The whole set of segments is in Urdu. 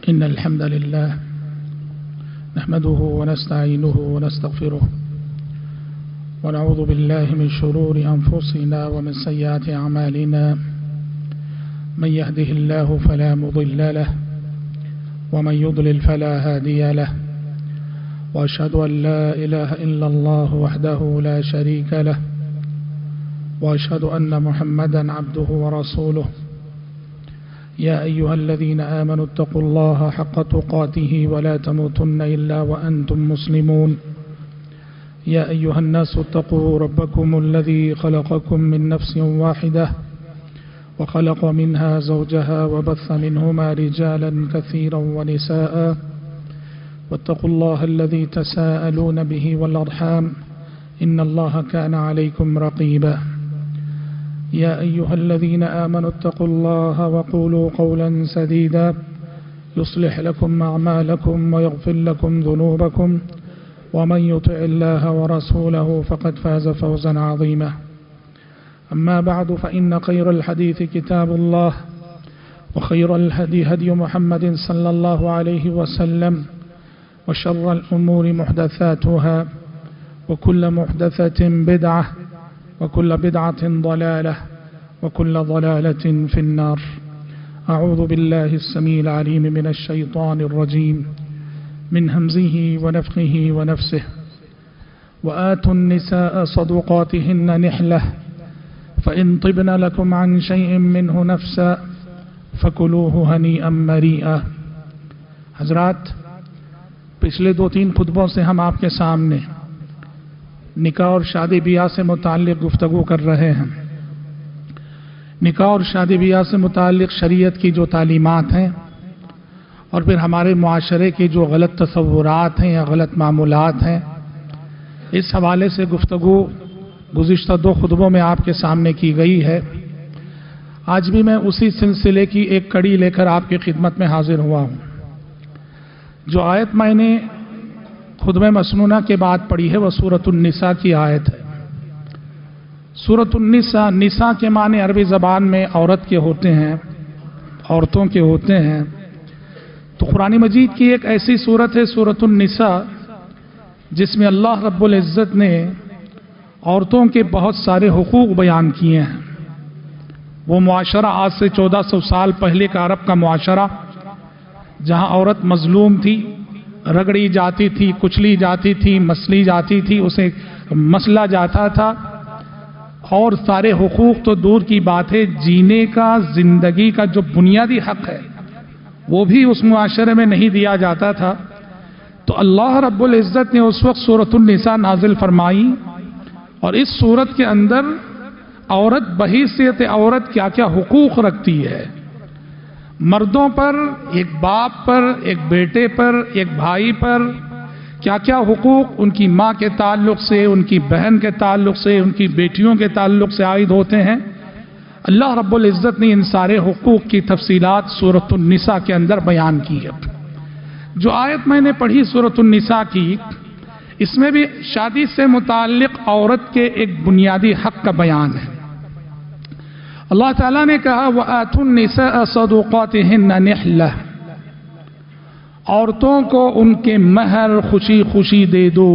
إن الحمد لله نحمده ونستعينه ونستغفره ونعوذ بالله من شرور أنفسنا ومن سيئات أعمالنا من يهده الله فلا مضل له ومن يضلل فلا هادي له وأشهد أن لا إله إلا الله وحده لا شريك له وأشهد أن محمدا عبده ورسوله يا أيها الذين آمنوا اتقوا الله حق تقاته ولا تموتن إلا وأنتم مسلمون يا أيها الناس اتقوا ربكم الذي خلقكم من نفس واحدة وخلق منها زوجها وبث منهما رجالا كثيرا ونساء واتقوا الله الذي تساءلون به والأرحام إن الله كان عليكم رقيبا يا أيها الذين آمنوا اتقوا الله وقولوا قولا سديدا يصلح لكم أعمالكم ويغفر لكم ذنوبكم ومن يطع الله ورسوله فقد فاز فوزا عظيما أما بعد فإن خير الحديث كتاب الله وخير الهدي هدي محمد صلى الله عليه وسلم وشر الأمور محدثاتها وكل محدثة بدعة وكل بدعة ضلالة وكل ضلالة في النار أعوذ بالله السميع العليم من الشيطان الرجيم من همزه ونفخه ونفسه وآتوا النساء صدقاتهن نحلة فإن طبن لكم عن شيء منه نفسا فكلوه هنيئا مريئا. حضرات، پچھلے 2-3 خطبوں سے ہم آپ کے سامنے نکاح اور شادی بیاہ سے متعلق گفتگو کر رہے ہیں. نکاح اور شادی بیاہ سے متعلق شریعت کی جو تعلیمات ہیں اور پھر ہمارے معاشرے کے جو غلط تصورات ہیں یا غلط معمولات ہیں، اس حوالے سے گفتگو گزشتہ 2 خطبوں میں آپ کے سامنے کی گئی ہے. آج بھی میں اسی سلسلے کی ایک کڑی لے کر آپ کی خدمت میں حاضر ہوا ہوں. جو آیت میں نے خطبہ مسنونہ کے بعد پڑھی ہے وہ سورۃ النساء کی آیت ہے. سورۃ النساء، نساء کے معنی عربی زبان میں عورت کے ہوتے ہیں، عورتوں کے ہوتے ہیں. تو قرآن مجید کی ایک ایسی سورت ہے سورۃ النساء جس میں اللہ رب العزت نے عورتوں کے بہت سارے حقوق بیان کیے ہیں. وہ معاشرہ آج سے 1400 سال پہلے کا عرب کا معاشرہ جہاں عورت مظلوم تھی، رگڑی جاتی تھی، کچلی جاتی تھی، مسلی جاتی تھی، اسے مسلا جاتا تھا، اور سارے حقوق تو دور کی بات ہے، جینے کا، زندگی کا جو بنیادی حق ہے وہ بھی اس معاشرے میں نہیں دیا جاتا تھا. تو اللہ رب العزت نے اس وقت سورۃ النساء نازل فرمائی، اور اس سورت کے اندر عورت بحیثیت عورت کیا کیا حقوق رکھتی ہے. مردوں پر، ایک باپ پر، ایک بیٹے پر، ایک بھائی پر کیا کیا حقوق ان کی ماں کے تعلق سے، ان کی بہن کے تعلق سے، ان کی بیٹیوں کے تعلق سے عائد ہوتے ہیں. اللہ رب العزت نے ان سارے حقوق کی تفصیلات سورۃ النساء کے اندر بیان کی ہے. جو آیت میں نے پڑھی سورۃ النساء کی، اس میں بھی شادی سے متعلق عورت کے ایک بنیادی حق کا بیان ہے. اللہ تعالیٰ نے کہا وَآتُوا النِّسَاءَ صَدُقَاتِهِنَّ نِحْلَةً، عورتوں کو ان کے مہر خوشی خوشی دے دو.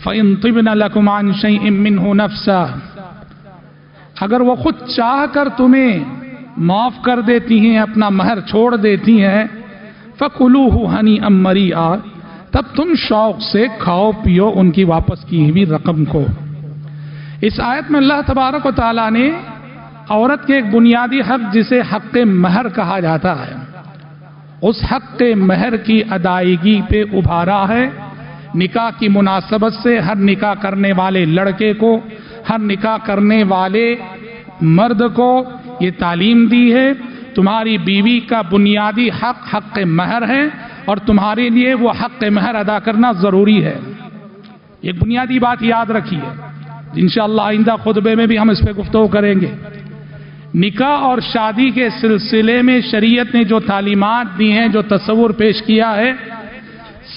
فَإِن طِبْنَ لَكُمْ عَنْ شَيْءٍ مِّنْهُ نَفْسًا، اگر وہ خود چاہ کر تمہیں معاف کر دیتی ہیں، اپنا مہر چھوڑ دیتی ہیں، فَكُلُوهُ هَنِيئًا مَرِيئًا، تب تم شوق سے کھاؤ پیو ان کی واپس کی ہوئی رقم کو. اس آیت میں اللہ تبارک و تعالیٰ نے عورت کے ایک بنیادی حق جسے حق مہر کہا جاتا ہے، اس حق مہر کی ادائیگی پہ ابھارا ہے. نکاح کی مناسبت سے ہر نکاح کرنے والے لڑکے کو، ہر نکاح کرنے والے مرد کو یہ تعلیم دی ہے تمہاری بیوی کا بنیادی حق حق مہر ہے، اور تمہارے لیے وہ حق مہر ادا کرنا ضروری ہے. یہ بنیادی بات یاد رکھیے. انشاءاللہ آئندہ خطبے میں بھی ہم اس پہ گفتگو کریں گے. نکاح اور شادی کے سلسلے میں شریعت نے جو تعلیمات دی ہیں، جو تصور پیش کیا ہے،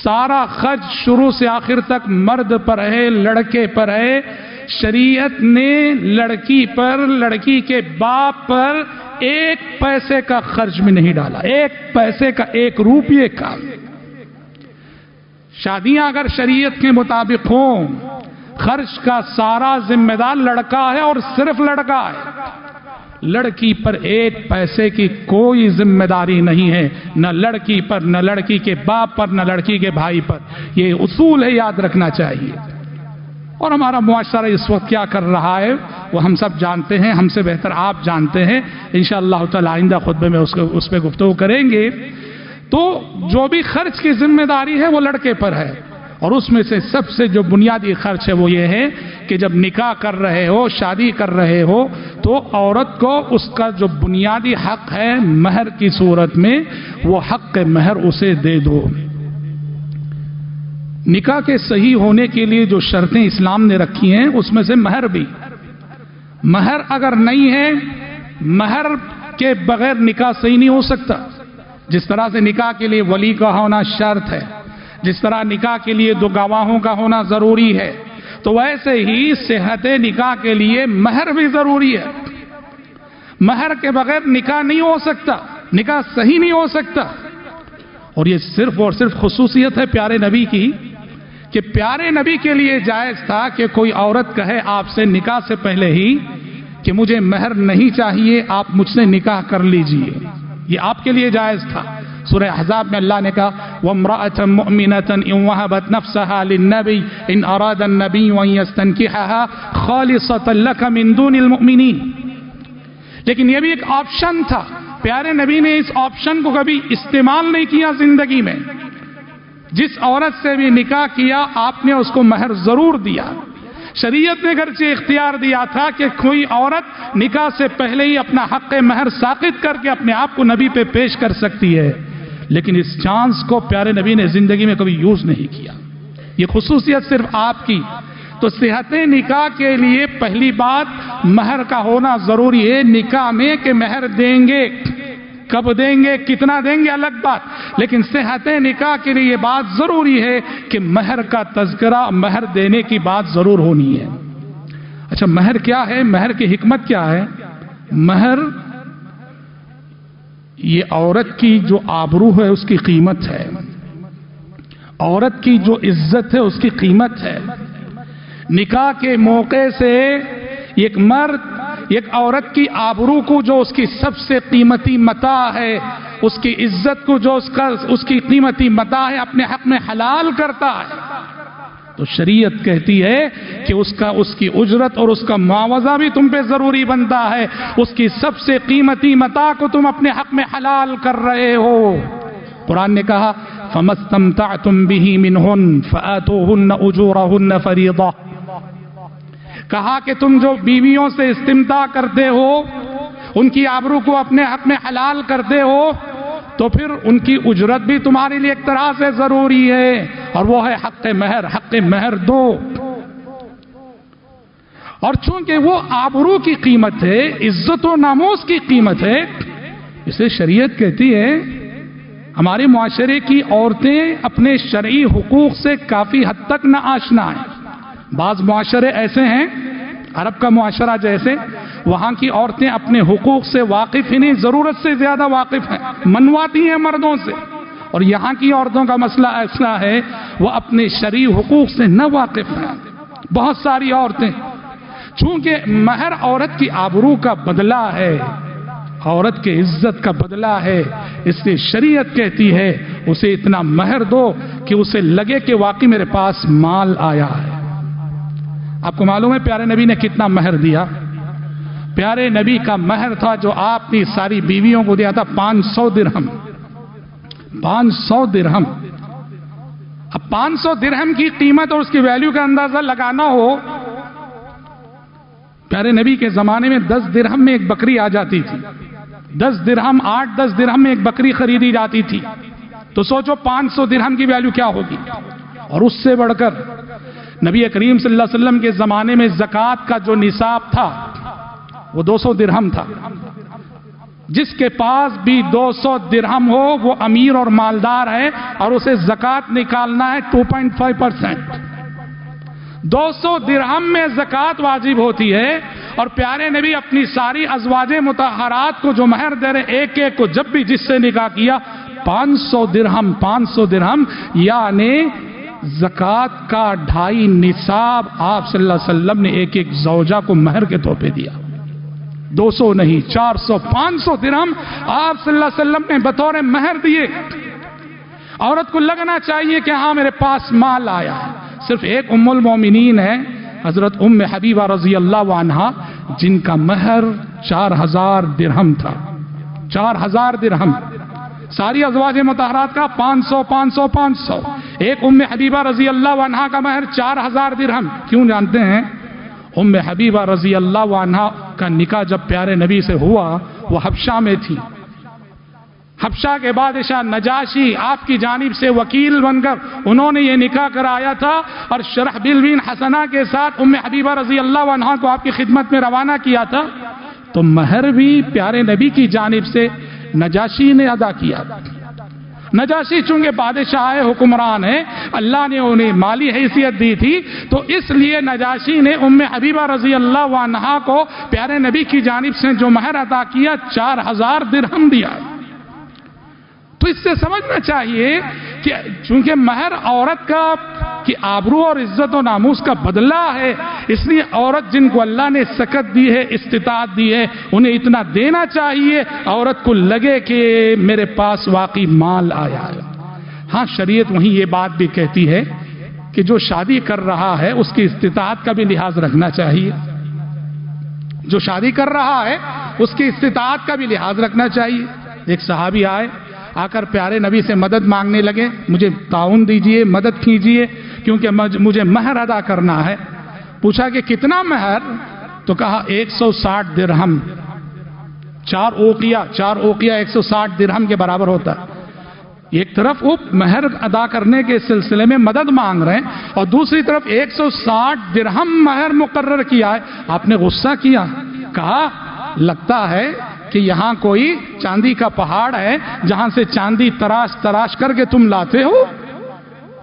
سارا خرچ شروع سے آخر تک مرد پر ہے، لڑکے پر ہے. شریعت نے لڑکی پر، لڑکی کے باپ پر ایک پیسے کا خرچ بھی نہیں ڈالا، ایک پیسے کا، ایک روپیے کا۔ شادیاں اگر شریعت کے مطابق ہوں، خرچ کا سارا ذمہ دار لڑکا ہے اور صرف لڑکا ہے، لڑکی پر ایک پیسے کی کوئی ذمہ داری نہیں ہے، نہ لڑکی پر، نہ لڑکی کے باپ پر، نہ لڑکی کے بھائی پر۔ یہ اصول ہے، یاد رکھنا چاہیے۔ اور ہمارا معاشرہ اس وقت کیا کر رہا ہے وہ ہم سب جانتے ہیں، ہم سے بہتر آپ جانتے ہیں۔ انشاءاللہ تعالی آئندہ خطبے میں اس پہ گفتگو کریں گے۔ تو جو بھی خرچ کی ذمہ داری ہے وہ لڑکے پر ہے، اور اس میں سے سب سے جو بنیادی خرچ ہے وہ یہ ہے کہ جب نکاح کر رہے ہو، شادی کر رہے ہو، تو عورت کو اس کا جو بنیادی حق ہے مہر کی صورت میں، وہ حق مہر اسے دے دو۔ نکاح کے صحیح ہونے کے لیے جو شرطیں اسلام نے رکھی ہیں اس میں سے مہر بھی۔ مہر اگر نہیں ہے، مہر کے بغیر نکاح صحیح نہیں ہو سکتا۔ جس طرح سے نکاح کے لیے ولی کا ہونا شرط ہے، جس طرح نکاح کے لیے دو گواہوں کا ہونا ضروری ہے، تو ویسے ہی صحت نکاح کے لیے مہر بھی ضروری ہے۔ مہر کے بغیر نکاح نہیں ہو سکتا، نکاح صحیح نہیں ہو سکتا۔ اور یہ صرف اور صرف خصوصیت ہے پیارے نبی کی، کہ پیارے نبی کے لیے جائز تھا کہ کوئی عورت کہے آپ سے نکاح سے پہلے ہی کہ مجھے مہر نہیں چاہیے، آپ مجھ سے نکاح کر لیجئے، یہ آپ کے لیے جائز تھا۔ سورہ احزاب میں اللہ نے کہا وَامْرَأَةً مُؤْمِنَةً إِنْ وَهَبَتْ نَفْسَهَا لِلنَّبِيِّ إِنْ أَرَادَ النَّبِيُّ أَنْ يَسْتَنْكِحَهَا خَالِصَةً لَكَ مِنْ دُونِ الْمُؤْمِنِينَ۔ لیکن یہ بھی ایک آپشن تھا، پیارے نبی نے اس آپشن کو کبھی استعمال نہیں کیا زندگی میں۔ جس عورت سے بھی نکاح کیا آپ نے اس کو مہر ضرور دیا۔ شریعت نے گرچہ اختیار دیا تھا کہ کوئی عورت نکاح سے پہلے ہی اپنا حق مہر ساقط کر کے اپنے آپ کو نبی پہ پیش کر سکتی ہے، لیکن اس چانس کو پیارے نبی نے زندگی میں کبھی یوز نہیں کیا۔ یہ خصوصیت صرف آپ کی۔ تو صحت نکاح کے لیے پہلی بات مہر کا ہونا ضروری ہے نکاح میں، کہ مہر دیں گے، کب دیں گے، کتنا دیں گے الگ بات، لیکن صحت نکاح کے لیے یہ بات ضروری ہے کہ مہر کا تذکرہ، مہر دینے کی بات ضرور ہونی ہے۔ اچھا مہر کیا ہے؟ مہر کی حکمت کیا ہے؟ مہر یہ عورت کی جو آبرو ہے اس کی قیمت ہے، عورت کی جو عزت ہے اس کی قیمت ہے۔ نکاح کے موقع سے ایک مرد ایک عورت کی آبرو کو، جو اس کی سب سے قیمتی متاع ہے، اس کی عزت کو جو اس کی قیمتی متاع ہے، اپنے حق میں حلال کرتا ہے۔ تو شریعت کہتی ہے کہ اس کی اجرت اور اس کا معاوضہ بھی تم پہ ضروری بنتا ہے۔ اس کی سب سے قیمتی متاع کو تم اپنے حق میں حلال کر رہے ہو۔ قرآن نے کہا فَمَسْتَمْتَعْتُمْ بِهِ مِنْهُنَّ فَآتُوهُنَّ أُجُورَهُنَّ فَرِيضَةً۔ کہا کہ تم جو بیویوں سے استمتاع کرتے ہو، ان کی آبرو کو اپنے حق میں حلال کرتے ہو، تو پھر ان کی اجرت بھی تمہارے لیے ایک طرح سے ضروری ہے، اور وہ ہے حق مہر۔ حق مہر دو۔ اور چونکہ وہ آبرو کی قیمت ہے، عزت و ناموس کی قیمت ہے، اسے شریعت کہتی ہے ہمارے معاشرے کی عورتیں اپنے شرعی حقوق سے کافی حد تک نہ آشنا ہیں۔ بعض معاشرے ایسے ہیں، عرب کا معاشرہ جیسے، وہاں کی عورتیں اپنے حقوق سے واقف ہی نہیں، ضرورت سے زیادہ واقف ہیں، منواتی ہیں مردوں سے۔ اور یہاں کی عورتوں کا مسئلہ ایسا ہے، وہ اپنے شرعی حقوق سے نہ واقف ہیں۔ بہت ساری عورتیں، چونکہ مہر عورت کی آبرو کا بدلہ ہے، عورت کے عزت کا بدلہ ہے، اس لیے شریعت کہتی ہے اسے اتنا مہر دو کہ اسے لگے کہ واقعی میرے پاس مال آیا ہے۔ آپ کو معلوم ہے پیارے نبی نے کتنا مہر دیا؟ پیارے نبی کا مہر تھا جو آپ نے ساری بیویوں کو دیا تھا 500 درہم۔ 500 درہم۔ اب 500 درہم کی قیمت اور اس کی ویلیو کا اندازہ لگانا ہو، پیارے نبی کے زمانے میں 10 درہم میں ایک بکری آ جاتی تھی۔ 10 درہم، 8-10 درہم میں ایک بکری خریدی جاتی تھی۔ تو سوچو 500 درہم کی ویلیو کیا ہوگی۔ اور اس سے بڑھ کر نبی کریم صلی اللہ علیہ وسلم کے زمانے میں زکوٰۃ کا جو نصاب تھا وہ 200 درہم تھا۔ جس کے پاس بھی 200 درہم ہو وہ امیر اور مالدار ہے، اور اسے زکوٰۃ نکالنا ہے 2.5%۔ 200 درہم میں زکوٰۃ واجب ہوتی ہے، اور پیارے نبی اپنی ساری ازواج مطہرات کو جو مہر دے رہے، ایک ایک کو جب بھی جس سے نکاح کیا 500 درہم یعنی زکوٰۃ کا 2.5 نصاب آپ صلی اللہ علیہ وسلم نے ایک ایک زوجہ کو مہر کے طور پہ دیا. 200 نہیں، 400 500 درہم آپ صلی اللہ علیہ وسلم نے بطور مہر دیے. عورت کو لگنا چاہیے کہ ہاں میرے پاس مال آیا ہے. صرف ایک ام المومنین ہے حضرت ام حبیبہ رضی اللہ عنہا، جن کا مہر 4000 درہم تھا. 4000 درہم. ساری ازواج مطہرات کا 500. ایک ام حبیبہ رضی اللہ عنہا کا مہر 4000 درہم. کیوں جانتے ہیں؟ ام حبیبہ رضی اللہ عنہا کا نکاح جب پیارے نبی سے ہوا وہ حبشہ میں تھی. حبشہ کے بادشاہ نجاشی آپ کی جانب سے وکیل بن کر انہوں نے یہ نکاح کرایا تھا اور شرحبیل بن حسنہ کے ساتھ ام حبیبہ رضی اللہ عنہا کو آپ کی خدمت میں روانہ کیا تھا. تو مہر بھی پیارے نبی کی جانب سے نجاشی نے ادا کیا. نجاشی چونکہ بادشاہ ہے، حکمران ہے، اللہ نے انہیں مالی حیثیت دی تھی، تو اس لیے نجاشی نے ام حبیبہ رضی اللہ عنہا کو پیارے نبی کی جانب سے جو مہر ادا کیا 4000 درہم دیا. تو اس سے سمجھنا چاہیے کہ چونکہ مہر عورت کا کی آبرو اور عزت و ناموس کا بدلہ ہے، اس لیے عورت جن کو اللہ نے سکت دی ہے، استطاعت دی ہے، انہیں اتنا دینا چاہیے عورت کو لگے کہ میرے پاس واقعی مال آیا ہے. ہاں شریعت وہیں یہ بات بھی کہتی ہے کہ جو شادی کر رہا ہے اس کی استطاعت کا بھی لحاظ رکھنا چاہیے. جو شادی کر رہا ہے اس کی استطاعت کا بھی لحاظ رکھنا چاہیے. ایک صحابی آئے، آ کر پیارے نبی سے مدد مانگنے لگے، مجھے تعاون دیجئے، مدد کیجئے کیونکہ مجھے مہر ادا کرنا ہے. پوچھا کہ کتنا مہر؟ تو کہا 160 درہم. 4 اوقیہ 160 درہم کے برابر ہوتا ہے. ایک طرف وہ مہر ادا کرنے کے سلسلے میں مدد مانگ رہے ہیں اور دوسری طرف 160 درہم مہر مقرر کیا ہے. آپ نے غصہ کیا، کہا لگتا ہے کہ یہاں کوئی چاندی کا پہاڑ ہے جہاں سے چاندی تراش کر کے تم لاتے ہو.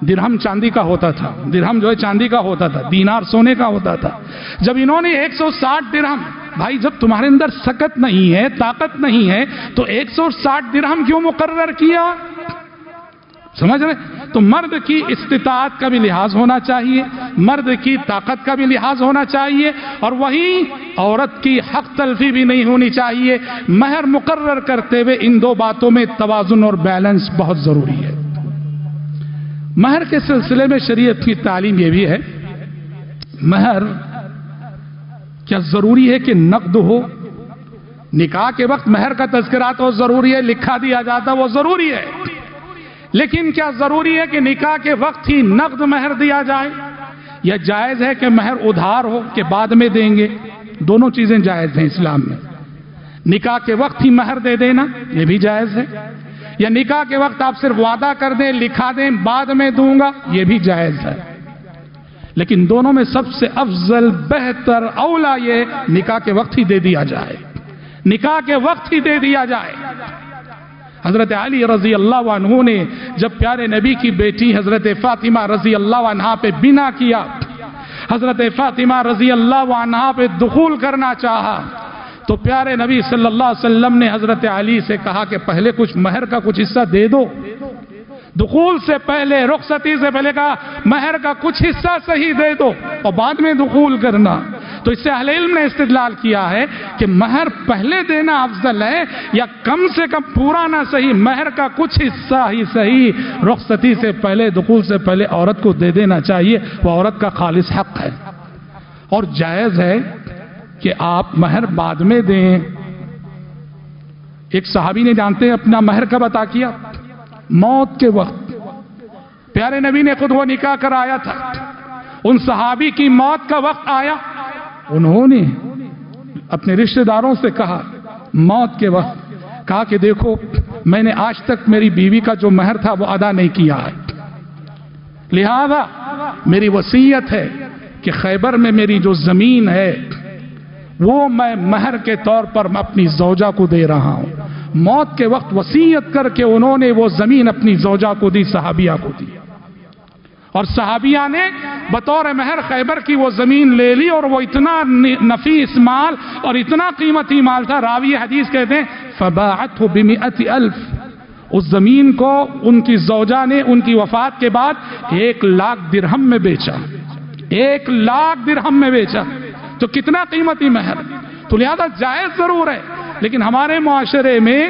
درہم چاندی کا ہوتا تھا، درہم جو ہے چاندی کا ہوتا تھا، دینار سونے کا ہوتا تھا. جب انہوں نے 160 درہم، بھائی جب تمہارے اندر سکت نہیں ہے، طاقت نہیں ہے، تو 160 درہم کیوں مقرر کیا؟ سمجھ رہے؟ تو مرد کی استطاعت کا بھی لحاظ ہونا چاہیے، مرد کی طاقت کا بھی لحاظ ہونا چاہیے، اور وہیں عورت کی حق تلفی بھی نہیں ہونی چاہیے. مہر مقرر کرتے ہوئے ان دو باتوں میں توازن اور بیلنس بہت ضروری ہے. مہر کے سلسلے میں شریعت کی تعلیم یہ بھی ہے، مہر کیا ضروری ہے کہ نقد ہو؟ نکاح کے وقت مہر کا تذکرہ تو ضروری ہے، لکھا دیا جاتا وہ ضروری ہے، لیکن کیا ضروری ہے کہ نکاح کے وقت ہی نقد مہر دیا جائے، یا جائز ہے کہ مہر ادھار ہو کہ بعد میں دیں گے؟ دونوں چیزیں جائز ہیں اسلام میں. نکاح کے وقت ہی مہر دے دینا یہ بھی جائز ہے، یا نکاح کے وقت آپ صرف وعدہ کر دیں، لکھا دیں بعد میں دوں گا، یہ بھی جائز ہے. لیکن دونوں میں سب سے افضل، بہتر، اولا یہ نکاح کے وقت ہی دے دیا جائے، نکاح کے وقت ہی دے دیا جائے. حضرت علی رضی اللہ عنہ نے جب پیارے نبی کی بیٹی حضرت فاطمہ رضی اللہ عنہا پہ بنا کیا، حضرت فاطمہ رضی اللہ عنہا پہ دخول کرنا چاہا، تو پیارے نبی صلی اللہ علیہ وسلم نے حضرت علی سے کہا کہ پہلے کچھ مہر کا کچھ حصہ دے دو. دخول سے پہلے، رخصتی سے پہلے کہا مہر کا کچھ حصہ صحیح دے دو اور بعد میں دخول کرنا. تو اس سے اہل علم نے استدلال کیا ہے کہ مہر پہلے دینا افضل ہے، یا کم سے کم پورا نہ صحیح، مہر کا کچھ حصہ ہی صحیح رخصتی سے پہلے، دخول سے پہلے عورت کو دے دینا چاہیے. وہ عورت کا خالص حق ہے، اور جائز ہے کہ آپ مہر بعد میں دیں. ایک صحابی نے جانتے ہیں اپنا مہر کب عطا کیا؟ موت کے وقت. پیارے نبی نے خود وہ نکاح کرایا تھا، ان صحابی کی موت کا وقت آیا، انہوں نے اپنے رشتہ داروں سے کہا موت کے وقت، کہا کہ دیکھو میں نے آج تک میری بیوی کا جو مہر تھا وہ ادا نہیں کیا ہے، لہذا میری وصیت ہے کہ خیبر میں میری جو زمین ہے وہ میں مہر کے طور پر اپنی زوجہ کو دے رہا ہوں. موت کے وقت وصیت کر کے انہوں نے وہ زمین اپنی زوجہ کو دی، صحابیہ کو دی. اور صحابیہ نے بطور مہر خیبر کی وہ زمین لے لی، اور وہ اتنا نفیس مال اور اتنا قیمتی مال تھا، راوی حدیث کہتے ہیں فباعته ب100,000، اس زمین کو ان کی زوجہ نے ان کی وفات کے بعد 1,00,000 درہم میں بیچا، 1,00,000 درہم میں بیچا، تو کتنا قیمتی مہر۔ تو لہذا جائز ضرور ہے، لیکن ہمارے معاشرے میں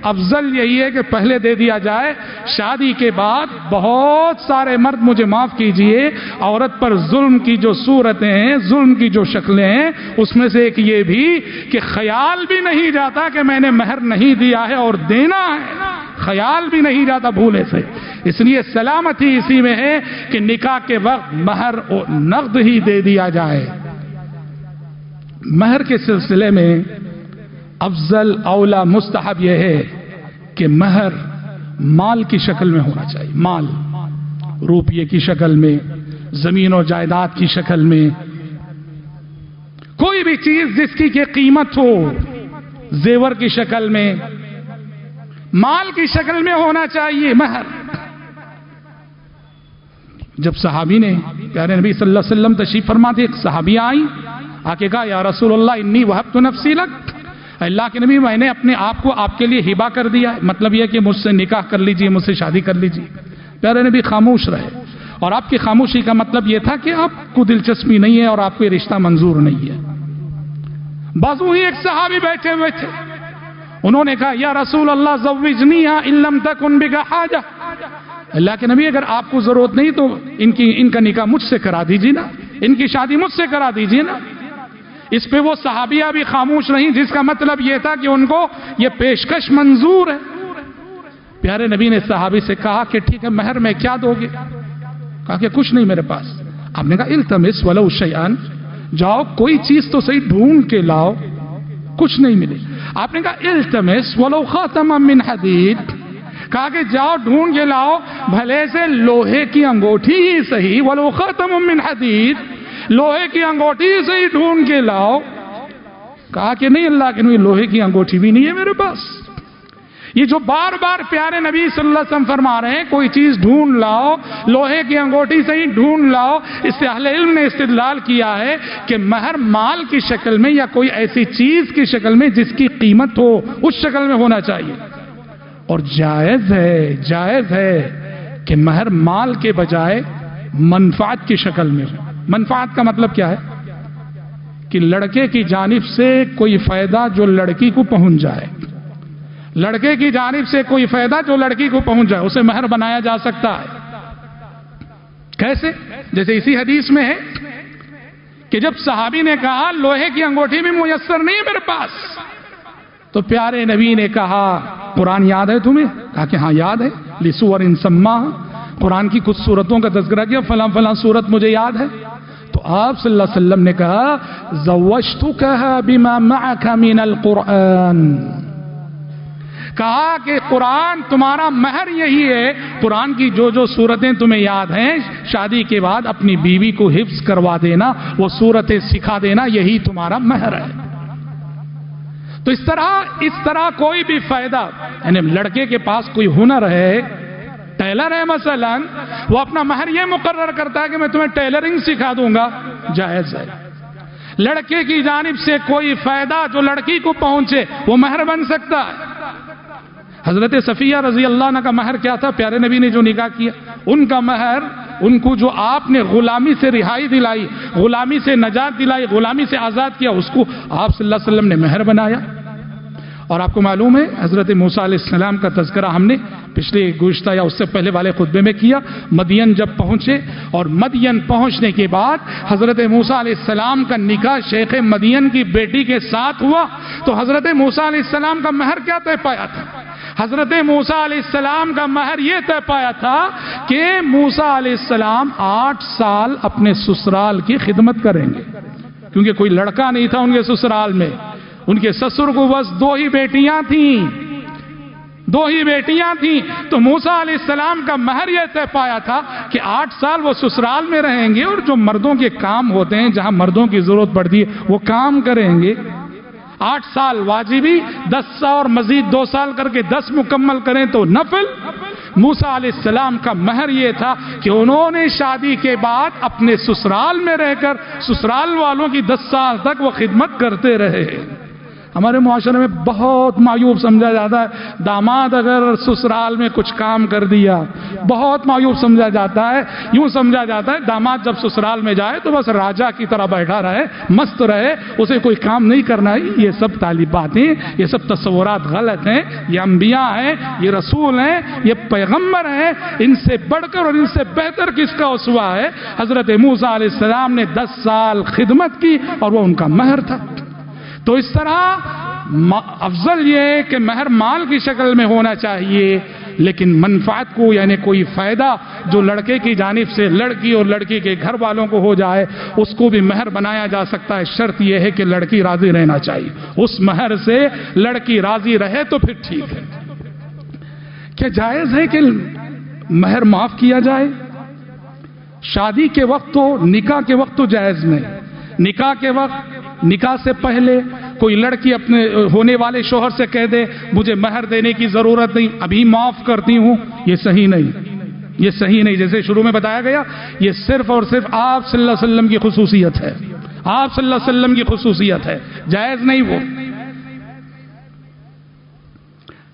افضل یہی ہے کہ پہلے دے دیا جائے، شادی کے بعد بہت سارے مرد، مجھے معاف کیجئے، عورت پر ظلم کی جو صورتیں ہیں، ظلم کی جو شکلیں ہیں، اس میں سے ایک یہ بھی کہ خیال بھی نہیں جاتا کہ میں نے مہر نہیں دیا ہے اور دینا ہے، خیال بھی نہیں جاتا بھولے سے۔ اس لیے سلامتی اسی میں ہے کہ نکاح کے وقت مہر نقد ہی دے دیا جائے۔ مہر کے سلسلے میں افضل اولا مستحب یہ ہے کہ مہر مال کی شکل میں ہونا چاہیے، مال، روپیے کی شکل میں، زمین و جائیداد کی شکل میں، کوئی بھی چیز جس کی کہ قیمت ہو، زیور کی شکل میں، مال کی شکل میں ہونا چاہیے مہر۔ جب صحابی نے پیارے نبی صلی اللہ علیہ وسلم تشریف فرما تھے، ایک صحابی آئی، آ کے کہا یا رسول اللہ انی وہبت نفسی لک، اللہ کے نبی میں نے اپنے آپ کو آپ کے لیے ہبہ کر دیا ہے، مطلب یہ کہ مجھ سے نکاح کر لیجئے، مجھ سے شادی کر لیجئے۔ پیارے نبی خاموش رہے، اور آپ کی خاموشی کا مطلب یہ تھا کہ آپ کو دلچسپی نہیں ہے اور آپ کو یہ رشتہ منظور نہیں ہے۔ بازو ہی ایک صحابی بیٹھے ہوئے تھے، انہوں نے کہا یا رسول اللہ زوجنیہا ان لم تکن بک حاجہ، اللہ کے نبی اگر آپ کو ضرورت نہیں تو ان کا نکاح مجھ سے کرا دیجیے نا، ان کی شادی مجھ سے کرا دیجیے نا۔ اس پہ وہ صحابیہ بھی خاموش رہیں، جس کا مطلب یہ تھا کہ ان کو یہ پیشکش منظور ہے۔ پیارے نبی نے صحابی سے کہا کہ ٹھیک ہے، مہر میں کیا دو گے؟ کہا کہ کچھ نہیں میرے پاس۔ آپ نے کہا التمس ولو شیئن، جاؤ کوئی چیز تو صحیح ڈھونڈ کے لاؤ، کچھ نہیں ملے۔ آپ نے کہا التمس ولو خاتما من حدید، کہا کہ جاؤ ڈھونڈ کے لاؤ بھلے سے لوہے کی انگوٹھی ہی صحیح، ولو خاتم من حدید، لوہے کی انگوٹھی سے ہی ڈھونڈ کے لاؤ۔ کہا کہ نہیں اللہ کے نبی لوہے کی انگوٹھی بھی نہیں ہے میرے پاس۔ یہ جو بار بار پیارے نبی صلی اللہ علیہ وسلم فرما رہے ہیں کوئی چیز ڈھونڈ لاؤ، لوہے کی انگوٹھی سے ہی ڈھونڈ لاؤ، اس سے اہل علم نے استدلال کیا ہے کہ مہر مال کی شکل میں یا کوئی ایسی چیز کی شکل میں جس کی قیمت ہو، اس شکل میں ہونا چاہیے۔ اور جائز ہے کہ مہر مال کے بجائے منفعت کی شکل میں ہو۔ منفعت کا مطلب کیا ہے؟ کہ لڑکے کی جانب سے کوئی فائدہ جو لڑکی کو پہنچ جائے، لڑکے کی جانب سے کوئی فائدہ جو لڑکی کو پہنچ جائے، اسے مہر بنایا جا سکتا ہے۔ کیسے؟ جیسے اسی حدیث میں ہے کہ جب صحابی نے کہا لوہے کی انگوٹھی بھی میسر نہیں ہے میرے پاس، تو پیارے نبی نے کہا قرآن یاد ہے تمہیں؟ کہا کہ ہاں یاد ہے، لسور سما، قرآن کی کچھ سورتوں کا تذکرہ کیا، فلاں فلاں سورت مجھے یاد ہے۔ تو آپ صلی اللہ علیہ وسلم نے کہا زوجتکھا بما معک من القرآن، کہا کہ قرآن تمہارا مہر یہی ہے، قرآن کی جو جو سورتیں تمہیں یاد ہیں شادی کے بعد اپنی بیوی کو حفظ کروا دینا، وہ سورتیں سکھا دینا، یہی تمہارا مہر ہے۔ تو اس طرح کوئی بھی فائدہ، یعنی لڑکے کے پاس کوئی ہنر ہے، ٹیلر ہے مثلا، وہ اپنا مہر یہ مقرر کرتا ہے کہ میں تمہیں ٹیلرنگ سکھا دوں گا، جائز ہے۔ لڑکے کی جانب سے کوئی فائدہ جو لڑکی کو پہنچے وہ مہر بن سکتا ہے۔ حضرت صفیہ رضی اللہ عنہ کا مہر کیا تھا؟ پیارے نبی نے جو نکاح کیا ان کا مہر، ان کو جو آپ نے غلامی سے رہائی دلائی، غلامی سے نجات دلائی، غلامی سے آزاد کیا، اس کو آپ صلی اللہ علیہ وسلم نے مہر بنایا۔ اور آپ کو معلوم ہے حضرت موسیٰ علیہ السلام کا تذکرہ ہم نے پچھلے گزشتہ یا اس سے پہلے والے خطبے میں کیا۔ مدین جب پہنچے اور مدین پہنچنے کے بعد حضرت موسیٰ علیہ السلام کا نکاح شیخ مدین کی بیٹی کے ساتھ ہوا، تو حضرت موسیٰ علیہ السلام کا مہر کیا طے پایا تھا؟ حضرت موسیٰ علیہ السلام کا مہر یہ طے پایا تھا کہ موسیٰ علیہ السلام 8 سال اپنے سسرال کی خدمت کریں گے، کیونکہ کوئی لڑکا نہیں تھا ان کے سسرال میں، ان کے سسر کو بس 2 ہی بیٹیاں تھیں، تو موسیٰ علیہ السلام کا مہر یہ طے پایا تھا کہ 8 سال وہ سسرال میں رہیں گے اور جو مردوں کے کام ہوتے ہیں، جہاں مردوں کی ضرورت پڑتی ہے وہ کام کریں گے۔ 8 سال واجبی، 10 اور مزید 2 سال کر کے 10 مکمل کریں تو نفل، موسیٰ علیہ السلام کا مہر یہ تھا کہ انہوں نے شادی کے بعد اپنے سسرال میں رہ کر سسرال والوں کی 10 سال تک وہ خدمت کرتے رہے۔ ہمارے معاشرے میں بہت معیوب سمجھا جاتا ہے داماد اگر سسرال میں کچھ کام کر دیا، بہت معیوب سمجھا جاتا ہے۔ یوں سمجھا جاتا ہے داماد جب سسرال میں جائے تو بس راجا کی طرح بیٹھا رہے، مست رہے، اسے کوئی کام نہیں کرنا ہے۔ یہ سب طالباتیں، یہ سب تصورات غلط ہیں۔ یہ انبیاء ہیں، یہ رسول ہیں، یہ پیغمبر ہیں، ان سے بڑھ کر اور ان سے بہتر کس کا اسوہ ہے؟ حضرت موسیٰ علیہ السلام نے 10 سال خدمت کی اور وہ ان کا مہر تھا۔ تو اس طرح افضل یہ ہے کہ مہر مال کی شکل میں ہونا چاہیے، لیکن منفعت کو یعنی کوئی فائدہ جو لڑکے کی جانب سے لڑکی اور لڑکی کے گھر والوں کو ہو جائے اس کو بھی مہر بنایا جا سکتا ہے۔ شرط یہ ہے کہ لڑکی راضی رہنا چاہیے، اس مہر سے لڑکی راضی رہے تو پھر ٹھیک ہے۔ کیا جائز ہے کہ مہر معاف کیا جائے؟ شادی کے وقت تو، نکاح کے وقت تو جائز نہیں۔ نکاح کے وقت، نکاح سے پہلے کوئی لڑکی اپنے ہونے والے شوہر سے کہہ دے مجھے مہر دینے کی ضرورت نہیں، ابھی معاف کرتی ہوں، یہ صحیح نہیں، یہ صحیح نہیں۔ جیسے شروع میں بتایا گیا یہ صرف اور صرف آپ صلی اللہ علیہ وسلم کی خصوصیت ہے، آپ صلی اللہ علیہ وسلم کی خصوصیت ہے، جائز نہیں وہ۔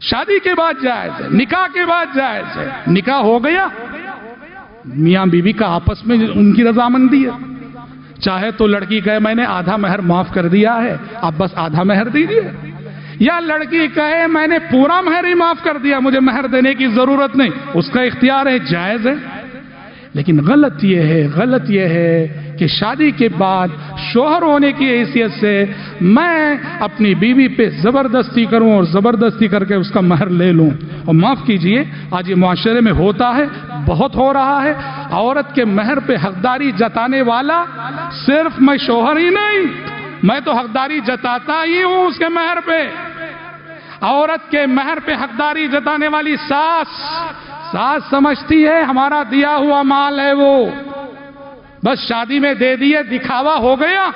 شادی کے بعد جائز ہے، نکاح کے بعد جائز ہے۔ نکاح ہو گیا، میاں بیوی کا آپس میں ان کی رضامندی ہے، چاہے تو لڑکی کہے میں نے آدھا مہر معاف کر دیا ہے، آپ بس آدھا مہر دیجیے، یا لڑکی کہے میں نے پورا مہر ہی معاف کر دیا، مجھے مہر دینے کی ضرورت نہیں، اس کا اختیار ہے، جائز ہے۔ لیکن غلط یہ ہے کہ شادی کے بعد شوہر ہونے کی حیثیت سے میں اپنی بیوی پہ زبردستی کروں اور زبردستی کر کے اس کا مہر لے لوں۔ اور معاف کیجئے، آج یہ معاشرے میں ہوتا ہے، بہت ہو رہا ہے۔ عورت کے مہر پہ حقداری جتانے والا صرف میں شوہر ہی نہیں، میں تو حقداری جتاتا ہی ہوں اس کے مہر پہ۔ عورت کے مہر پہ حقداری جتانے والی ساس سمجھتی ہے ہمارا دیا ہوا مال ہے وہ، بس شادی میں دے دیے، دکھاوا ہو گیا،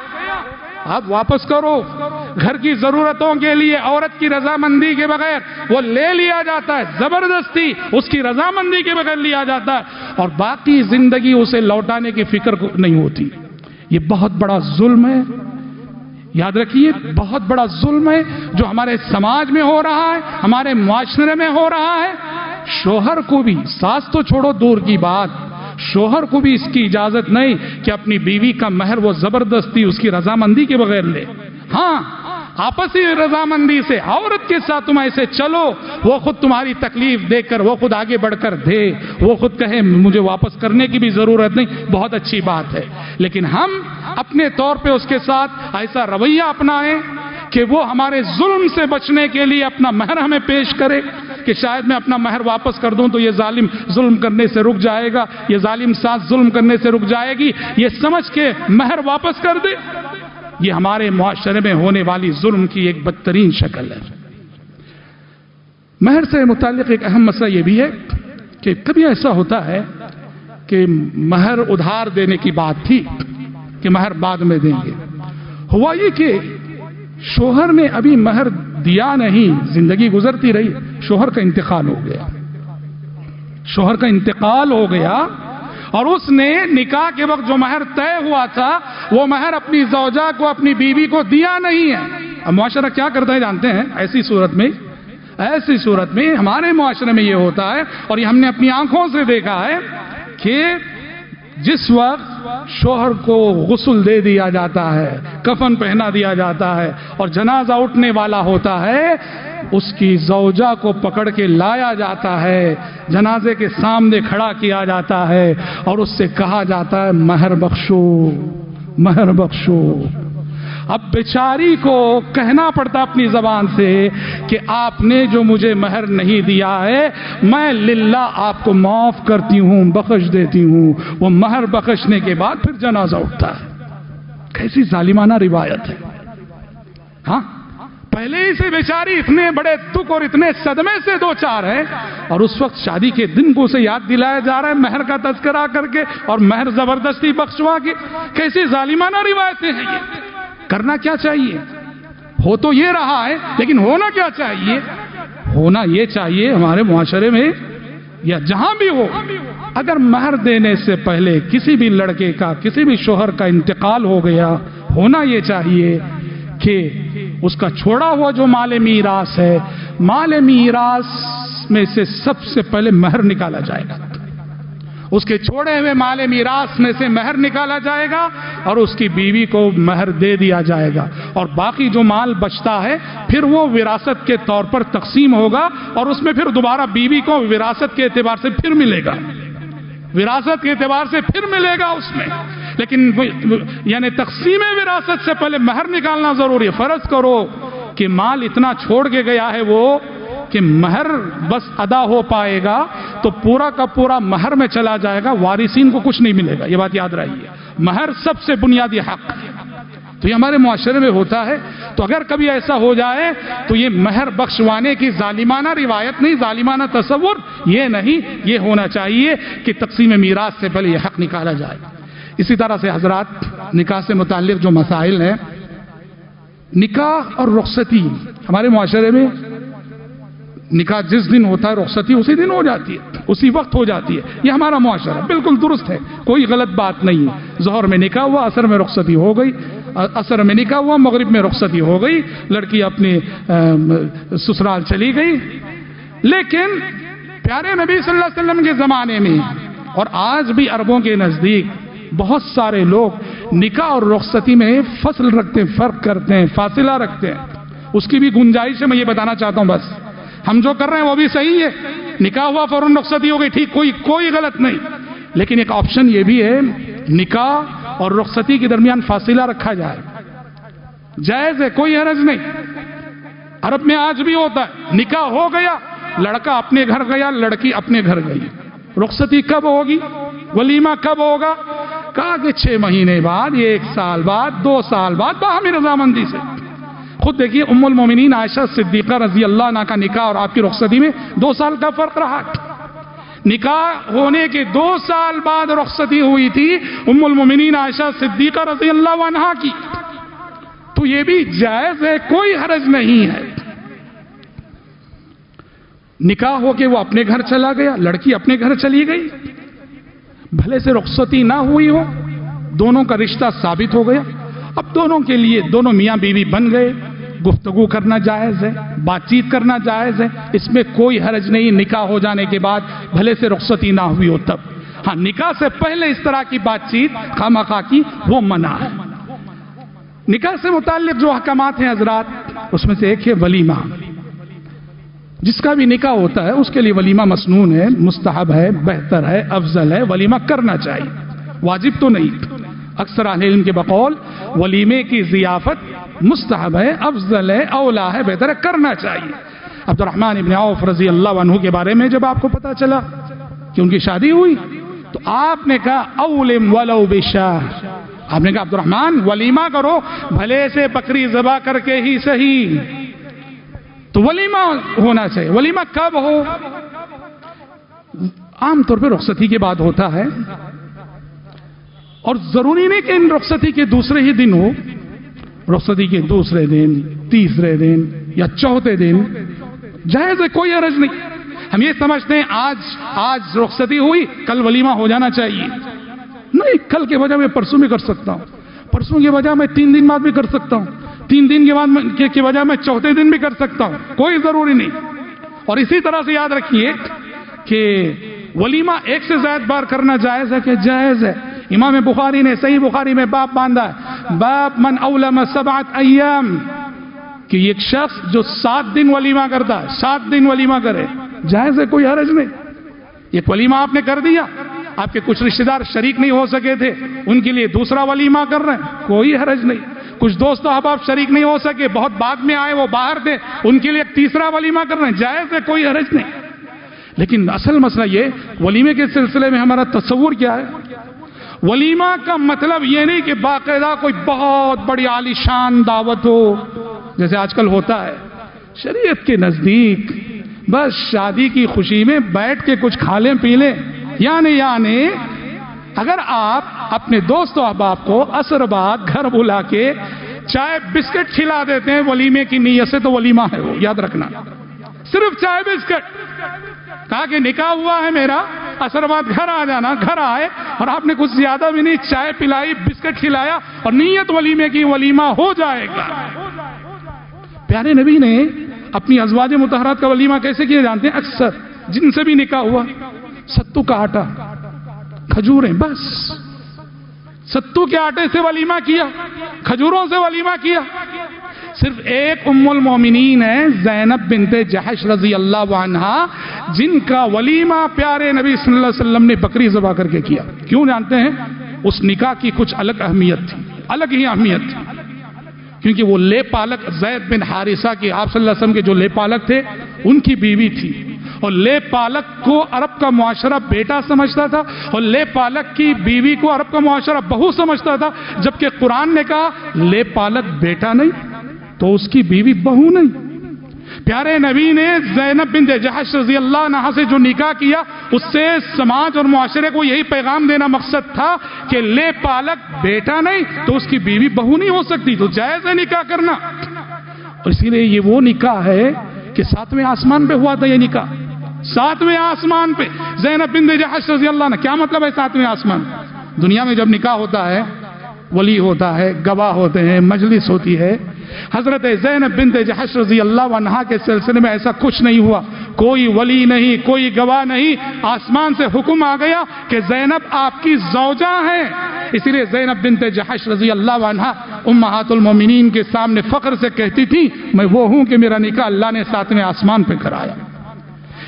آپ واپس کرو۔ گھر کی ضرورتوں کے لیے عورت کی رضامندی کے بغیر وہ لے لیا جاتا ہے، زبردستی اس کی رضامندی کے بغیر لیا جاتا ہے، اور باقی زندگی اسے لوٹانے کی فکر نہیں ہوتی۔ یہ بہت بڑا ظلم ہے، یاد رکھیے، بہت بڑا ظلم ہے جو ہمارے سماج میں ہو رہا ہے، ہمارے معاشرے میں ہو رہا ہے۔ شوہر کو بھی، ساس تو چھوڑو دور کی بات، شوہر کو بھی اس کی اجازت نہیں کہ اپنی بیوی کا مہر وہ زبردستی اس کی رضامندی کے بغیر لے۔ ہاں، آپسی رضامندی سے عورت کے ساتھ تم ایسے چلو، وہ خود تمہاری تکلیف دے کر وہ خود آگے بڑھ کر دے، وہ خود کہے مجھے واپس کرنے کی بھی ضرورت نہیں، بہت اچھی بات ہے۔ لیکن ہم اپنے طور پہ اس کے ساتھ ایسا رویہ اپنائیں کہ وہ ہمارے ظلم سے بچنے کے لیے اپنا مہر ہمیں پیش کرے کہ شاید میں اپنا مہر واپس کر دوں تو یہ ظالم ظلم کرنے سے رک جائے گا، یہ ظالم ساس ظلم کرنے سے رک جائے گی، یہ سمجھ کے مہر واپس کر دے۔ یہ ہمارے معاشرے میں ہونے والی ظلم کی ایک بدترین شکل ہے۔ مہر سے متعلق ایک اہم مسئلہ یہ بھی ہے کہ کبھی ایسا ہوتا ہے کہ مہر ادھار دینے کی بات تھی کہ مہر بعد میں دیں گے، ہوا یہ کہ شوہر نے ابھی مہر دیا نہیں، زندگی گزرتی رہی، شوہر کا انتقال ہو گیا، شوہر کا انتقال ہو گیا، اور اس نے نکاح کے وقت جو مہر طے ہوا تھا وہ مہر اپنی زوجہ کو، اپنی بیوی کو دیا نہیں ہے۔ اب معاشرہ کیا کرتا ہے جانتے ہیں؟ ایسی صورت میں ہمارے معاشرے میں یہ ہوتا ہے، اور یہ ہم نے اپنی آنکھوں سے دیکھا ہے کہ جس وقت شوہر کو غسل دے دیا جاتا ہے، کفن پہنا دیا جاتا ہے اور جنازہ اٹھنے والا ہوتا ہے، اس کی زوجہ کو پکڑ کے لایا جاتا ہے، جنازے کے سامنے کھڑا کیا جاتا ہے اور اس سے کہا جاتا ہے مہر بخشو، مہر بخشو۔ اب بیچاری کو کہنا پڑتا اپنی زبان سے کہ آپ نے جو مجھے مہر نہیں دیا ہے میں للہ آپ کو معاف کرتی ہوں، بخش دیتی ہوں۔ وہ مہر بخشنے کے بعد پھر جنازہ اٹھتا ہے۔ کیسی ظالمانہ روایت ہے۔ ہاں، پہلے ہی سے بیچاری اتنے بڑے دکھ اور اتنے صدمے سے دو چار ہے، اور اس وقت شادی کے دن کو اسے یاد دلایا جا رہا ہے مہر کا تذکرہ کر کے اور مہر زبردستی بخشوا کے۔ کیسی ظالمانہ روایتیں ہیں یہ۔ کرنا کیا چاہیے؟ ہو تو یہ رہا ہے، لیکن ہونا کیا چاہیے؟ ہونا یہ چاہیے ہمارے معاشرے میں یا جہاں بھی ہو، اگر مہر دینے سے پہلے کسی بھی لڑکے کا، کسی بھی شوہر کا انتقال ہو گیا، ہونا یہ چاہیے کہ اس کا چھوڑا ہوا جو مال میراث ہے، مال میراث میں سے سب سے پہلے مہر نکالا جائے گا، اس کے چھوڑے ہوئے مال میراث میں سے مہر نکالا جائے گا اور اس کی بیوی کو مہر دے دیا جائے گا، اور باقی جو مال بچتا ہے پھر وہ وراثت کے طور پر تقسیم ہوگا، اور اس میں پھر دوبارہ بیوی کو وراثت کے اعتبار سے پھر ملے گا، وراثت کے اعتبار سے پھر ملے گا اس میں، لیکن یعنی تقسیم وراثت سے پہلے مہر نکالنا ضروری ہے۔ فرض کرو کہ مال اتنا چھوڑ کے گیا ہے وہ کہ مہر بس ادا ہو پائے گا تو پورا کا پورا مہر میں چلا جائے گا، وارثین کو کچھ نہیں ملے گا، یہ بات یاد رہیے۔ مہر سب سے بنیادی حق ہے، تو یہ ہمارے معاشرے میں ہوتا ہے۔ تو اگر کبھی ایسا ہو جائے تو یہ مہر بخشوانے کی ظالمانہ روایت نہیں، ظالمانہ تصور یہ نہیں، یہ ہونا چاہیے کہ تقسیم میراث سے پہلے یہ حق نکالا جائے۔ اسی طرح سے حضرات، نکاح سے متعلق جو مسائل ہیں، نکاح اور رخصتی ہمارے معاشرے میں، نکاح جس دن ہوتا ہے رخصتی اسی دن ہو جاتی ہے، اسی وقت ہو جاتی ہے، یہ ہمارا معاشرہ بالکل درست ہے، کوئی غلط بات نہیں ہے۔ ظہر میں نکاح ہوا، عصر میں رخصتی ہو گئی، عصر میں نکاح ہوا، مغرب میں رخصتی ہو گئی، لڑکی اپنے سسرال چلی گئی۔ لیکن پیارے نبی صلی اللہ علیہ وسلم کے زمانے میں اور آج بھی عربوں کے نزدیک بہت سارے لوگ نکاح اور رخصتی میں فصل رکھتے ہیں، فرق کرتے ہیں، فاصلہ رکھتے ہیں۔ اس کی بھی گنجائش ہے، میں یہ بتانا چاہتا ہوں، بس ہم جو کر رہے ہیں وہ بھی صحیح ہے، نکاح ہوا فوراً رخصتی ہو گئی، ٹھیک، کوئی غلط نہیں، لیکن ایک آپشن یہ بھی ہے، نکاح اور رخصتی کے درمیان فاصلہ رکھا جائے، جائز ہے، کوئی حرج نہیں۔ عرب میں آج بھی ہوتا ہے، نکاح ہو گیا، لڑکا اپنے گھر گیا، لڑکی اپنے گھر گئی، رخصتی کب ہوگی، ولیمہ کب ہوگا؟ کہا کہ 6 مہینے بعد، 1 سال بعد، 2 سال بعد، باہمی رضامندی سے۔ خود دیکھیے ام المومنین عائشہ صدیقہ رضی اللہ عنہ کا نکاح اور آپ کی رخصتی میں 2 سال کا فرق رہا۔ نکاح ہونے کے 2 سال بعد رخصتی ہوئی تھی ام المومنین عائشہ صدیقہ رضی اللہ عنہ کی، تو یہ بھی جائز ہے، کوئی حرج نہیں ہے۔ نکاح ہو کے وہ اپنے گھر چلا گیا، لڑکی اپنے گھر چلی گئی، بھلے سے رخصتی نہ ہوئی ہو، دونوں کا رشتہ ثابت ہو گیا، اب دونوں کے لیے، دونوں میاں بیوی بن گئے، گفتگو کرنا جائز ہے، بات چیت کرنا جائز ہے، اس میں کوئی حرج نہیں۔ نکاح ہو جانے کے بعد بھلے سے رخصتی نہ ہوئی ہو تب، ہاں نکاح سے پہلے اس طرح کی بات چیت خامخواہ کی وہ منع ہے۔ نکاح سے متعلق جو احکامات ہیں حضرات، اس میں سے ایک ہے ولیمہ۔ جس کا بھی نکاح ہوتا ہے اس کے لیے ولیمہ مسنون ہے، مستحب ہے، بہتر ہے، افضل ہے، ولیمہ کرنا چاہیے، واجب تو نہیں۔ اکثر اہل علم کے بقول ولیمے کی ضیافت مستحب ہے، افضل ہے، اولا ہے، بہتر ہے، کرنا چاہیے۔ عبد الرحمن ابن عوف رضی اللہ عنہ کے بارے میں جب آپ کو پتا چلا کہ ان کی شادی ہوئی تو آپ نے کہا اولم ولو بشاہ، آپ نے کہا عبد الرحمن ولیمہ کرو، بھلے سے بکری ذبح کر کے ہی صحیح۔ تو ولیمہ ہونا چاہیے۔ ولیمہ کب ہو؟ عام طور پہ رخصتی کے بعد ہوتا ہے، اور ضروری نہیں کہ ان رخصتی کے دوسرے ہی دن ہو، رخصتی کے دوسرے دن، تیسرے دن یا چوتھے دن جائز ہے، کوئی حرج نہیں۔ ہم یہ سمجھتے ہیں آج رخصتی ہوئی، کل ولیمہ ہو جانا چاہیے، نہیں، کل کے بجائے میں پرسوں بھی کر سکتا ہوں، پرسوں کے بجائے میں 3 دن بعد بھی کر سکتا ہوں، 3 دن کے بعد کے بجائے میں چوتھے دن بھی کر سکتا ہوں، کوئی ضروری نہیں۔ اور اسی طرح سے یاد رکھیے کہ ولیمہ 1 سے زائد بار کرنا جائز ہے کہ جائز ہے۔ امام بخاری نے صحیح بخاری میں باب باندھا ہے، باب من اولم 7 ایام، کہ ایک شخص جو 7 دن ولیمہ کرتا ہے، 7 دن ولیمہ کرے، جائز ہے، کوئی حرج نہیں۔ ایک ولیمہ آپ نے کر دیا، آپ کے کچھ رشتہ دار شریک نہیں ہو سکے تھے، ان کے لیے دوسرا ولیمہ کر رہے ہیں، کوئی حرج نہیں۔ کچھ دوست احباب شریک نہیں ہو سکے، بہت بعد میں آئے، وہ باہر تھے، ان کے لیے ایک تیسرا ولیمہ کر رہے ہیں، جائز ہے، کوئی حرج نہیں۔ لیکن اصل مسئلہ یہ ولیمے کے سلسلے میں ہمارا تصور کیا ہے؟ ولیمہ کا مطلب یہ نہیں کہ باقاعدہ کوئی بہت بڑی عالیشان دعوت ہو جیسے آج کل ہوتا ہے۔ شریعت کے نزدیک بس شادی کی خوشی میں بیٹھ کے کچھ کھا لیں پی لیں، یعنی اگر آپ اپنے دوست و احباب کو عصر بعد گھر بلا کے چائے بسکٹ کھلا دیتے ہیں ولیمے کی نیت سے، تو ولیمہ ہے وہ، یاد رکھنا، صرف چائے بسکٹ۔ کہا کہ نکاح ہوا ہے میرا، عصر بعد گھر آ جانا۔ گھر آئے اور آپ نے کچھ زیادہ بھی نہیں، چائے پلائی، بسکٹ کھلایا اور نیت ولیمے کی، ولیمہ ہو جائے گا۔ پیارے نبی نے اپنی ازواج مطہرات کا ولیمہ کیسے کیا جانتے ہیں؟ اکثر جن سے بھی نکاح ہوا، ستو کا آٹا، کھجوریں، بس ستو کے آٹے سے ولیمہ کیا، کھجوروں سے ولیمہ کیا۔ صرف ایک ام المومنین ہے زینب بنت جحش رضی اللہ عنہا، جن کا ولیمہ پیارے نبی صلی اللہ علیہ وسلم نے بکری ذبح کر کے کیا۔ کیوں جانتے ہیں؟ اس نکاح کی کچھ الگ اہمیت تھی، الگ ہی اہمیت تھی، کیونکہ وہ لے پالک زید بن حارثہ کی، آپ صلی اللہ علیہ وسلم کے جو لے پالک تھے ان کی بیوی تھی، اور لے پالک کو عرب کا معاشرہ بیٹا سمجھتا تھا، اور لے پالک کی بیوی کو عرب کا معاشرہ بہو سمجھتا تھا، جبکہ قرآن نے کہا لے پالک بیٹا نہیں تو اس کی بیوی بہو نہیں۔ پیارے نبی نے زینب بنت جحش رضی اللہ عنہا سے جو نکاح کیا، اس سے سماج اور معاشرے کو یہی پیغام دینا مقصد تھا کہ لے پالک بیٹا نہیں تو اس کی بیوی بہو نہیں ہو سکتی، تو جائز ہے نکاح کرنا۔ اور اسی لیے یہ وہ نکاح ہے کہ 7ویں آسمان پہ ہوا تھا یہ نکاح، 7ویں آسمان پہ زینب بنت جحش رضی اللہ عنہ۔ کیا مطلب ہے 7ویں آسمان؟ دنیا میں جب نکاح ہوتا ہے، ولی ہوتا ہے، گواہ ہوتے ہیں، مجلس ہوتی ہے، حضرت زینب بنت جحش رضی اللہ عنہا کے سلسلے میں ایسا کچھ نہیں ہوا، کوئی ولی نہیں، کوئی گواہ نہیں، آسمان سے حکم آ گیا کہ زینب آپ کی زوجہ ہیں۔ اسی لیے زینب بنت جحش رضی اللہ عنہا امہات المومنین کے سامنے فخر سے کہتی تھی میں وہ ہوں کہ میرا نکاح اللہ نے 7ویں آسمان پہ کرایا۔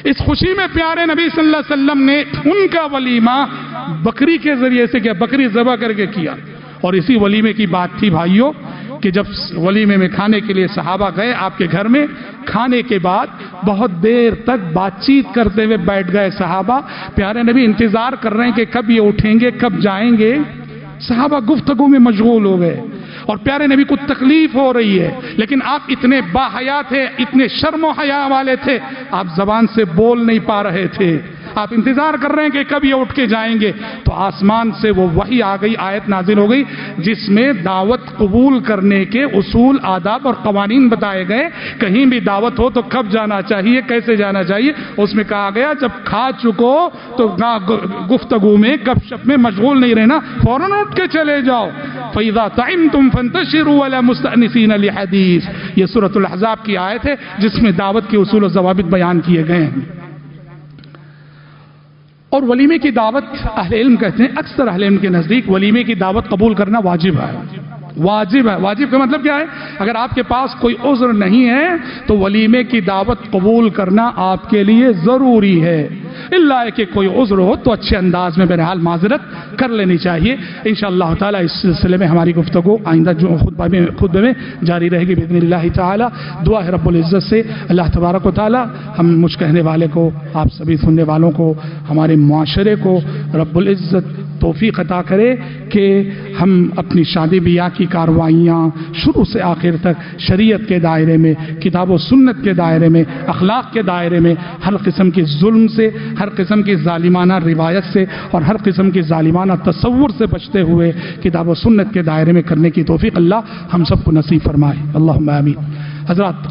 اس خوشی میں پیارے نبی صلی اللہ علیہ وسلم نے ان کا ولیمہ بکری کے ذریعے سے کیا، بکری ذبح کر کے کیا۔ اور اسی ولیمے کی بات تھی بھائیوں کہ جب ولیمے میں کھانے کے لیے صحابہ گئے آپ کے گھر میں، کھانے کے بعد بہت دیر تک بات چیت کرتے ہوئے بیٹھ گئے صحابہ۔ پیارے نبی انتظار کر رہے ہیں کہ کب یہ اٹھیں گے، کب جائیں گے۔ صحابہ گفتگو میں مشغول ہو گئے اور پیارے نبی کو تکلیف ہو رہی ہے، لیکن آپ اتنے باحیا تھے، اتنے شرم و حیا والے تھے، آپ زبان سے بول نہیں پا رہے تھے۔ آپ انتظار کر رہے ہیں کہ کب یہ اٹھ کے جائیں گے، تو آسمان سے وہ وحی آ گئی، آیت نازل ہو گئی جس میں دعوت قبول کرنے کے اصول، آداب اور قوانین بتائے گئے۔ کہیں بھی دعوت ہو تو کب جانا چاہیے، کیسے جانا چاہیے، اس میں کہا گیا جب کھا چکو تو گفتگو میں، گپ شپ میں مشغول نہیں رہنا، فوراً اٹھ کے چلے جاؤ۔ فَإِذَا طَعِمْتُمْ فَانْتَشِرُوا وَلَا مُسْتَأْنِسِينَ لِحَدِيثٍ، یہ سورۃ الاحزاب کی آیت ہے جس میں دعوت کے اصول و ضوابط بیان کیے گئے ہیں۔ اور ولیمے کی دعوت اہل علم کہتے ہیں، اکثر اہل علم کے نزدیک ولیمے کی دعوت قبول کرنا واجب ہے۔ واجب ہے، واجب کا مطلب کیا ہے؟ اگر آپ کے پاس کوئی عذر نہیں ہے تو ولیمے کی دعوت قبول کرنا آپ کے لیے ضروری ہے، اللہ کہ کوئی عذر ہو تو اچھے انداز میں بہرحال معذرت کر لینی چاہیے۔ انشاءاللہ تعالی اس سلسلے میں ہماری گفتگو آئندہ جو خطبے میں جاری رہے گی باذن اللہ تعالی۔ دعا ہے رب العزت سے اللہ تبارک و تعالی ہم مجھ کہنے والے کو، آپ سبھی سننے والوں کو، ہمارے معاشرے کو رب العزت توفیق عطا کرے کہ ہم اپنی شادی بیاہ کی کاروائیاں شروع سے آخر تک شریعت کے دائرے میں، کتاب و سنت کے دائرے میں، اخلاق کے دائرے میں، ہر قسم کی ظلم سے، ہر قسم کی ظالمانہ روایت سے اور ہر قسم کی ظالمانہ تصور سے بچتے ہوئے کتاب و سنت کے دائرے میں کرنے کی توفیق اللہ ہم سب کو نصیب فرمائے، اللہم آمین۔ حضرات،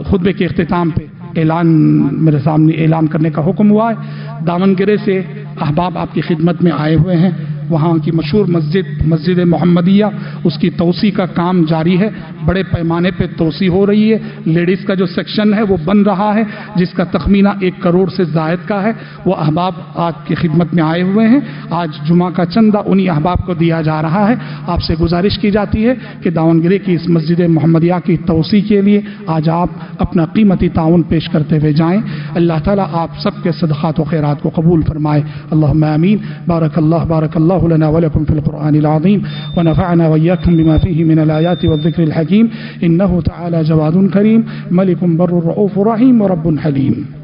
خطبے کے اختتام پہ اعلان میرے سامنے اعلان کرنے کا حکم ہوا ہے۔ دامنگرے سے احباب آپ کی خدمت میں آئے ہوئے ہیں، وہاں کی مشہور مسجد محمدیہ، اس کی توسیع کا کام جاری ہے، بڑے پیمانے پہ توسیع ہو رہی ہے۔ لیڈیز کا جو سیکشن ہے وہ بن رہا ہے جس کا تخمینہ 1 کروڑ سے زائد کا ہے۔ وہ احباب آپ کی خدمت میں آئے ہوئے ہیں، آج جمعہ کا چندہ انہی احباب کو دیا جا رہا ہے۔ آپ سے گزارش کی جاتی ہے کہ دامنگرے کی اس مسجد محمدیہ کی توسیع کے لیے آج آپ اپنا قیمتی تعاون پیش کرتے ہوئے جائیں۔ اللہ تعالیٰ آپ سب کے صدقات و خیرات کو قبول فرمائے، اللہم آمین۔ بارک اللہ لنا ولكم في القرآن العظيم ونفعنا وإياكم بما فيه من الآيات والذكر الحكيم إنه تعالى جواد كريم ملك بر رؤوف رحيم ورب حليم.